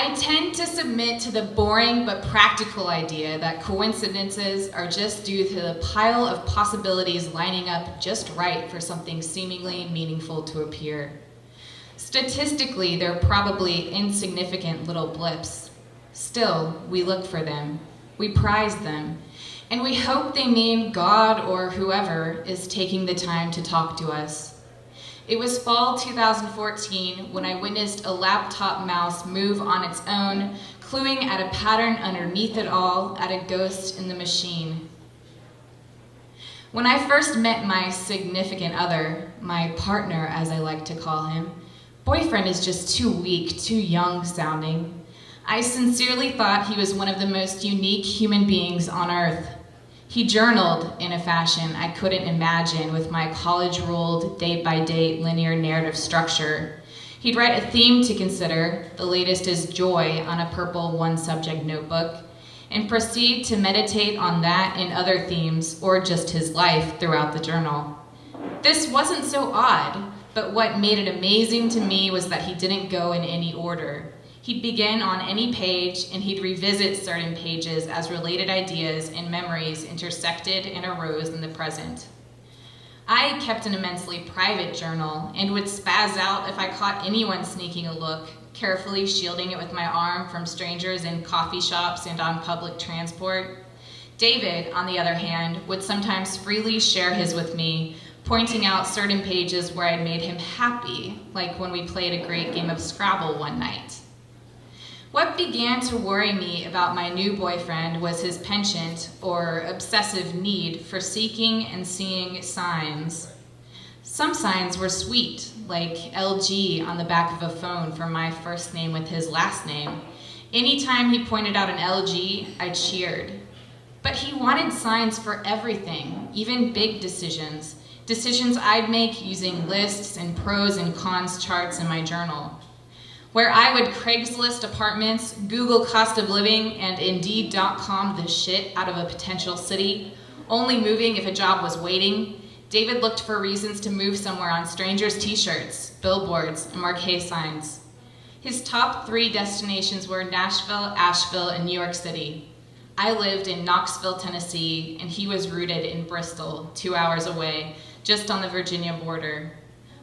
I tend to submit to the boring but practical idea that coincidences are just due to the pile of possibilities lining up just right for something seemingly meaningful to appear. Statistically, they're probably insignificant little blips. Still, we look for them, we prize them, and we hope they mean God or whoever is taking the time to talk to us. It was fall 2014 when I witnessed a laptop mouse move on its own, cluing at a pattern underneath it all, at a ghost in the machine. When I first met my significant other, my partner as I like to call him, boyfriend is just too weak, too young sounding. I sincerely thought he was one of the most unique human beings on earth. He journaled in a fashion I couldn't imagine with my college-ruled, date-by-date linear narrative structure. He'd write a theme to consider, the latest is joy, on a purple one-subject notebook, and proceed to meditate on that and other themes, or just his life throughout the journal. This wasn't so odd, but what made it amazing to me was that he didn't go in any order. He'd begin on any page, and he'd revisit certain pages as related ideas and memories intersected and arose in the present. I kept an immensely private journal and would spaz out if I caught anyone sneaking a look, carefully shielding it with my arm from strangers in coffee shops and on public transport. David, on the other hand, would sometimes freely share his with me, pointing out certain pages where I'd made him happy, like when we played a great game of Scrabble one night. What began to worry me about my new boyfriend was his penchant, or obsessive need, for seeking and seeing signs. Some signs were sweet, like LG on the back of a phone for my first name with his last name. Anytime he pointed out an LG, I cheered. But he wanted signs for everything, even big decisions I'd make using lists and pros and cons charts in my journal. Where I would Craigslist apartments, Google cost of living, and Indeed.com the shit out of a potential city, only moving if a job was waiting, David looked for reasons to move somewhere on strangers' t-shirts, billboards, and marquee signs. His top 3 destinations were Nashville, Asheville, and New York City. I lived in Knoxville, Tennessee, and he was rooted in Bristol, 2 hours away, just on the Virginia border.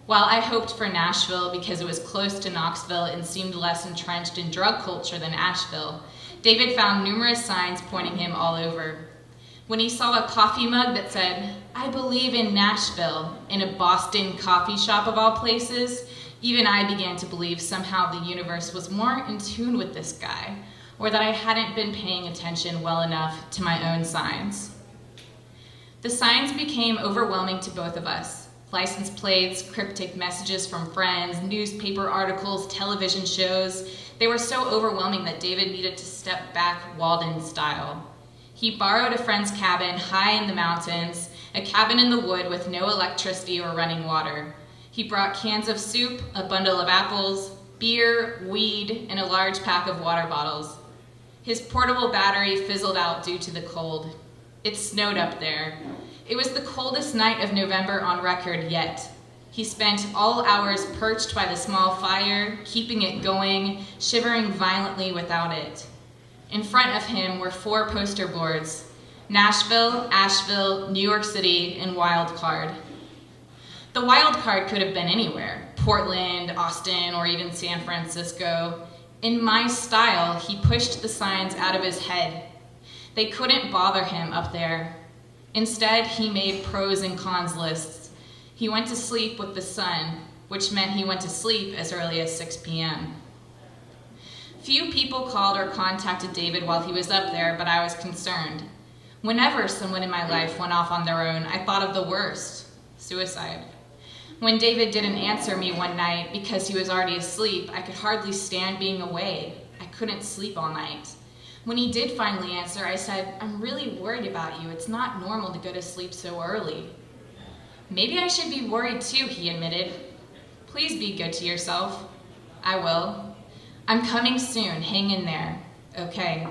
While I hoped for Nashville because it was close to Knoxville and seemed less entrenched in drug culture than Asheville, David found numerous signs pointing him all over. When he saw a coffee mug that said, "I believe in Nashville," in a Boston coffee shop of all places, even I began to believe somehow the universe was more in tune with this guy, or that I hadn't been paying attention well enough to my own signs. The signs became overwhelming to both of us. License plates, cryptic messages from friends, newspaper articles, television shows. They were so overwhelming that David needed to step back Walden style. He borrowed a friend's cabin high in the mountains, a cabin in the wood with no electricity or running water. He brought cans of soup, a bundle of apples, beer, weed, and a large pack of water bottles. His portable battery fizzled out due to the cold. It snowed up there. It was the coldest night of November on record yet. He spent all hours perched by the small fire, keeping it going, shivering violently without it. In front of him were 4 poster boards: Nashville, Asheville, New York City, and Wild Card. The Wild Card could have been anywhere: Portland, Austin, or even San Francisco. In my style, he pushed the signs out of his head. They couldn't bother him up there. Instead, he made pros and cons lists. He went to sleep with the sun, which meant he went to sleep as early as 6 p.m. Few people called or contacted David while he was up there, but I was concerned. Whenever someone in my life went off on their own, I thought of the worst: suicide. When David didn't answer me one night because he was already asleep, I could hardly stand being away. I couldn't sleep all night. When he did finally answer, I said, "I'm really worried about you. It's not normal to go to sleep so early." "Maybe I should be worried too," he admitted. "Please be good to yourself." "I will. I'm coming soon. Hang in there." "Okay."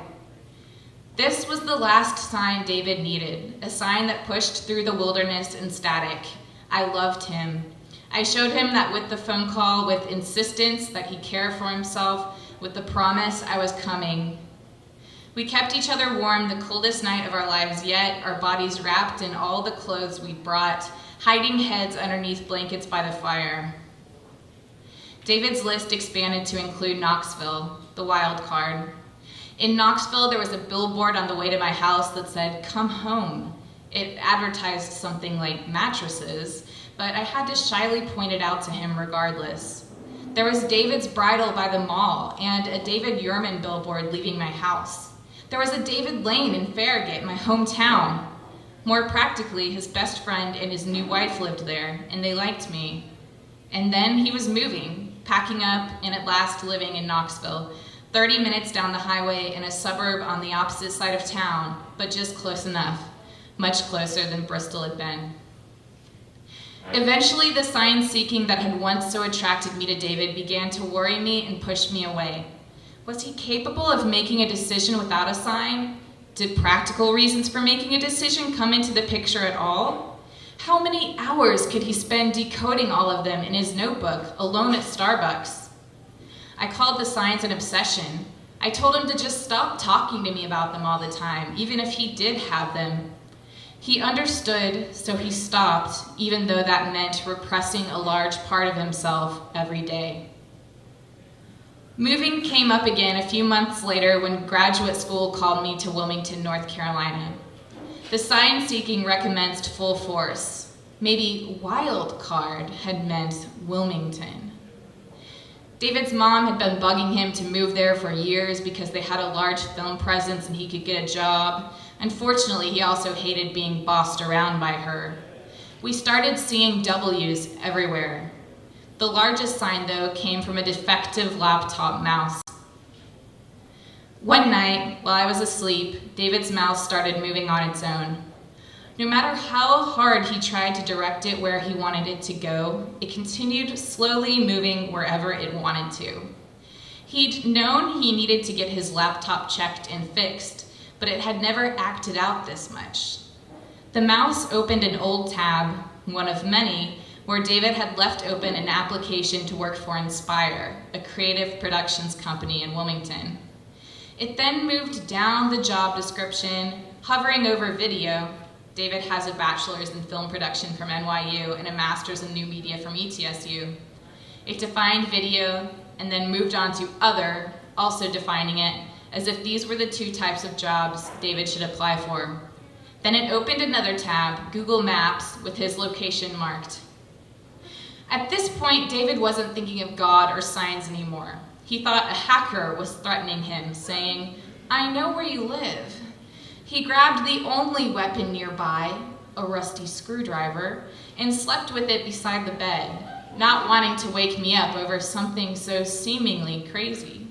This was the last sign David needed, a sign that pushed through the wilderness and static. I loved him. I showed him that with the phone call, with insistence that he care for himself, with the promise I was coming. We kept each other warm the coldest night of our lives yet, our bodies wrapped in all the clothes we brought, hiding heads underneath blankets by the fire. David's list expanded to include Knoxville, the wild card. In Knoxville, there was a billboard on the way to my house that said, "Come home." It advertised something like mattresses, but I had to shyly point it out to him regardless. There was David's Bridal by the mall and a David Yurman billboard leaving my house. There was a David Lane in Farragut, my hometown. More practically, his best friend and his new wife lived there, and they liked me. And then he was moving, packing up, and at last living in Knoxville, 30 minutes down the highway in a suburb on the opposite side of town, but just close enough, much closer than Bristol had been. Eventually, the sign-seeking that had once so attracted me to David began to worry me and push me away. Was he capable of making a decision without a sign? Did practical reasons for making a decision come into the picture at all? How many hours could he spend decoding all of them in his notebook, alone at Starbucks? I called the signs an obsession. I told him to just stop talking to me about them all the time, even if he did have them. He understood, so he stopped, even though that meant repressing a large part of himself every day. Moving came up again a few months later when graduate school called me to Wilmington, North Carolina. The sign-seeking recommenced full force. Maybe wild card had meant Wilmington. David's mom had been bugging him to move there for years because they had a large film presence and he could get a job. Unfortunately, he also hated being bossed around by her. We started seeing W's everywhere. The largest sign, though, came from a defective laptop mouse. One night, while I was asleep, David's mouse started moving on its own. No matter how hard he tried to direct it where he wanted it to go, it continued slowly moving wherever it wanted to. He'd known he needed to get his laptop checked and fixed, but it had never acted out this much. The mouse opened an old tab, one of many, where David had left open an application to work for Inspire, a creative productions company in Wilmington. It then moved down the job description, hovering over video. David has a bachelor's in film production from NYU and a master's in new media from ETSU. It defined video and then moved on to other, also defining it, as if these were the two types of jobs David should apply for. Then it opened another tab, Google Maps, with his location marked. At this point, David wasn't thinking of God or signs anymore. He thought a hacker was threatening him, saying, "I know where you live." He grabbed the only weapon nearby, a rusty screwdriver, and slept with it beside the bed, not wanting to wake me up over something so seemingly crazy.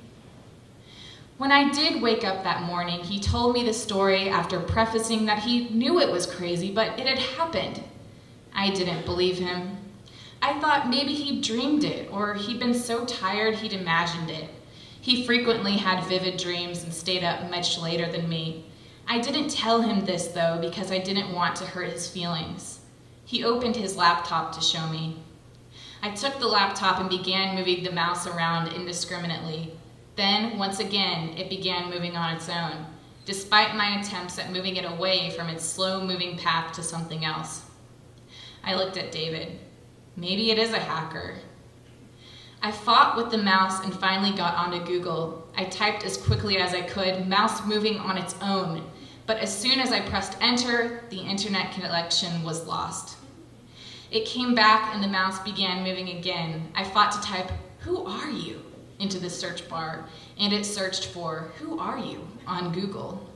When I did wake up that morning, he told me the story after prefacing that he knew it was crazy, but it had happened. I didn't believe him. I thought maybe he'd dreamed it, or he'd been so tired he'd imagined it. He frequently had vivid dreams and stayed up much later than me. I didn't tell him this, though, because I didn't want to hurt his feelings. He opened his laptop to show me. I took the laptop and began moving the mouse around indiscriminately. Then, once again, it began moving on its own, despite my attempts at moving it away from its slow-moving path to something else. I looked at David. Maybe it is a hacker. I fought with the mouse and finally got onto Google. I typed as quickly as I could, mouse moving on its own. But as soon as I pressed enter, the internet connection was lost. It came back and the mouse began moving again. I fought to type, "Who are you?" into the search bar, and it searched for, "Who are you?" on Google.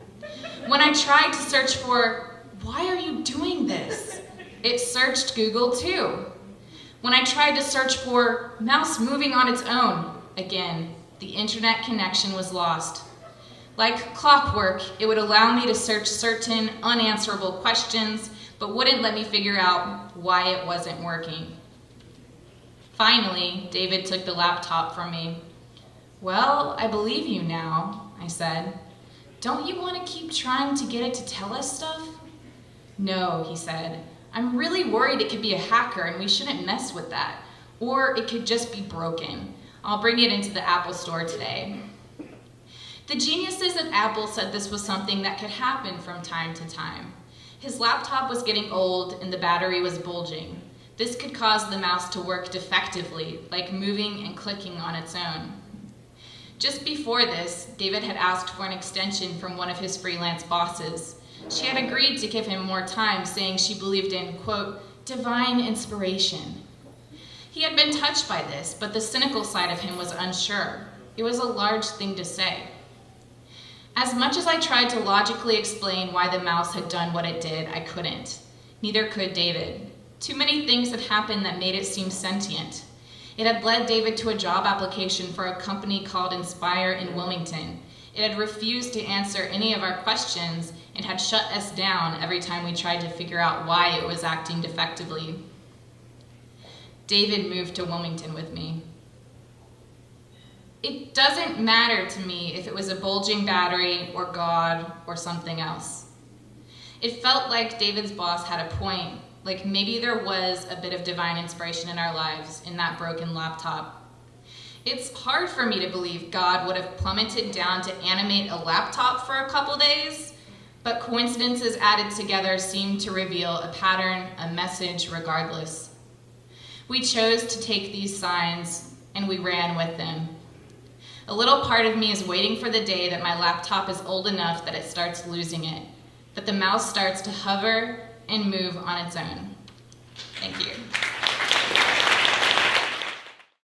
When I tried to search for, "Why are you doing this?" it searched Google too. When I tried to search for mouse moving on its own, again, the internet connection was lost. Like clockwork, it would allow me to search certain unanswerable questions, but wouldn't let me figure out why it wasn't working. Finally, David took the laptop from me. "Well, I believe you now," I said. "Don't you want to keep trying to get it to tell us stuff?" "No," he said. "I'm really worried it could be a hacker and we shouldn't mess with that. Or it could just be broken. I'll bring it into the Apple store today. The geniuses at Apple said this was something that could happen from time to time. His laptop was getting old and the battery was bulging. This could cause the mouse to work defectively, like moving and clicking on its own. Just before this, David had asked for an extension from one of his freelance bosses. She had agreed to give him more time, saying she believed in, quote, divine inspiration. He had been touched by this, but the cynical side of him was unsure. It was a large thing to say. As much as I tried to logically explain why the mouse had done what it did, I couldn't. Neither could David. Too many things had happened that made it seem sentient. It had led David to a job application for a company called Inspire in Wilmington. It had refused to answer any of our questions and had shut us down every time we tried to figure out why it was acting defectively. David moved to Wilmington with me. It doesn't matter to me if it was a bulging battery or God or something else. It felt like David's boss had a point, like maybe there was a bit of divine inspiration in our lives in that broken laptop. It's hard for me to believe God would have plummeted down to animate a laptop for a couple days, but coincidences added together seem to reveal a pattern, a message regardless. We chose to take these signs and we ran with them. A little part of me is waiting for the day that my laptop is old enough that it starts losing it, that the mouse starts to hover and move on its own. Thank you.